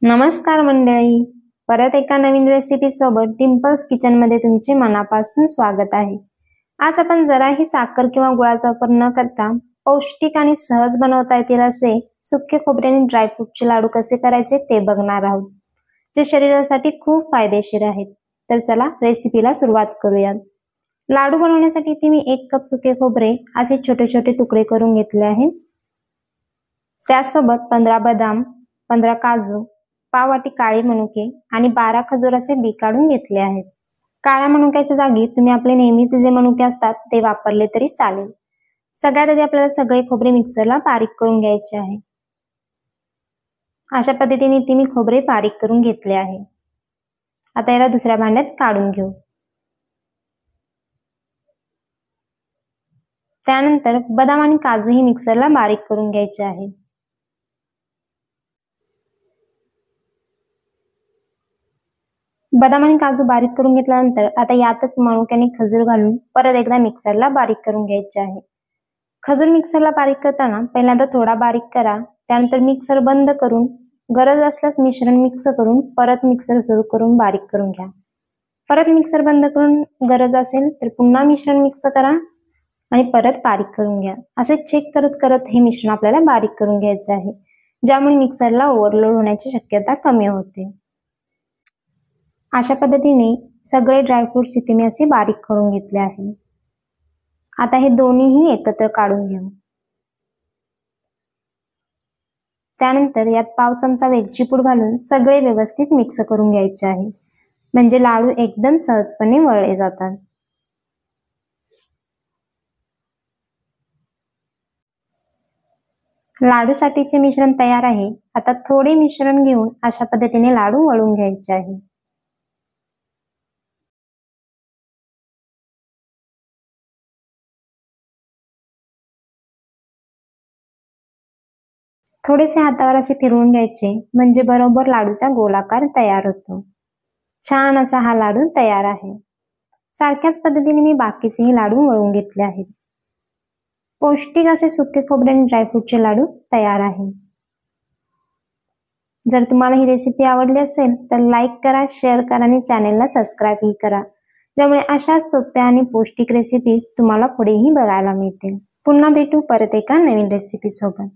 नमस्कार मंडळी, परत एका नवीन रेसिपी सोबत डिंपल्स किचन मध्ये तुमचे मनापासून स्वागत आहे। आज आपण जराही साखर किंवा गुळाचा वापर न करता पौष्टिक आणि सहज बनवता येतील असे सुके खोबरे आणि ड्रायफ्रूटचे लाडू कसे करायचे ते बघणार आहोत, जे शरीरासाठी खूप फायदेशीर आहेत। तर चला रेसिपीला सुरुवात करूया। लाडू बनवण्यासाठी इथे मी 1 कप सुके खोबरे असे छोटे छोटे तुकडे करून घेतले आहे। त्यासोबत 15 बदाम, 15 काजू, पाव वाटी काळे मनुके आणि 12 खजूर असे बी काढून घेतले आहेत। काळ्या मनुक्याच्या जागी तुम्ही आपले नेहमीचे जे मनुके असतात ते वापरले तरी चालेल। सगळ्यात आधी आपल्याला सगळे खोबरे मिक्सरला बारीक करून घ्यायचे आहे। अशा पद्धतीने मी खोबरे बारीक करून घेतले आहे। आता याला दुसऱ्या भांड्यात काढून घेऊ। त्यानंतर बदाम आणि काजू ही मिक्सरला बारीक करून घ्यायचे आहे। बदाम आणि काजू बारीक करून घेतल्यानंतर आता यातच मनुके आणि खजूर घालून परत एकदा मिक्सरला बारीक करून घ्यायचे आहे। खजूर मिक्सरला बारीक करताना पहिल्यांदा थोडा बारीक करा, त्यानंतर मिक्सर बंद करून गरज असल्यास मिश्रण मिक्स करून परत मिक्सर सुरू करून बारीक करून घ्या। परत मिक्सर बंद करून गरज असेल तर पुन्हा मिश्रण मिक्स करा आणि परत बारीक करून घ्या। असे चेक करत करत हे मिश्रण आपल्याला बारीक करून घ्यायचे आहे, ज्यामुळे मिक्सरला ओव्हरलोड होण्याची शक्यता कमी होते। अशा पद्धतीने सगळे ड्रायफ्रुट्स इथे मी असे बारीक करून घेतले आहे। आता हे दोन्हीही एकत्र काढून घेऊ। त्यानंतर यात पाव चमचा वेलची पूड घालून सगळे व्यवस्थित मिक्स करून घ्यायचे आहे, म्हणजे लाडू एकदम सहजपणे वळले जातात। लाडूसाठीचे मिश्रण तयार आहे। आता थोडे मिश्रण घेऊन अशा पद्धतीने लाडू वळून घ्यायचे आहे। थोडेसे हातावर असे फिरवून घ्यायचे, म्हणजे बरोबर लाडूचा गोलाकार तयार होतो। छान असा हा लाडू तयार आहे। सारख्याच पद्धतीने मी बाकीचेही लाडू वळून घेतले आहेत। पौष्टिक असे सुके खोबरे आणि ड्रायफ्रूटचे लाडू तयार आहे। जर तुम्हाला ही रेसिपी आवडली असेल तर लाईक करा, शेअर करा आणि चॅनलला सबस्क्राईब ही करा, ज्यामुळे अशा सोप्या आणि पौष्टिक रेसिपीज तुम्हाला पुढेही बघायला मिळतील। पुन्हा भेटू परत एका नवीन रेसिपी सोबत।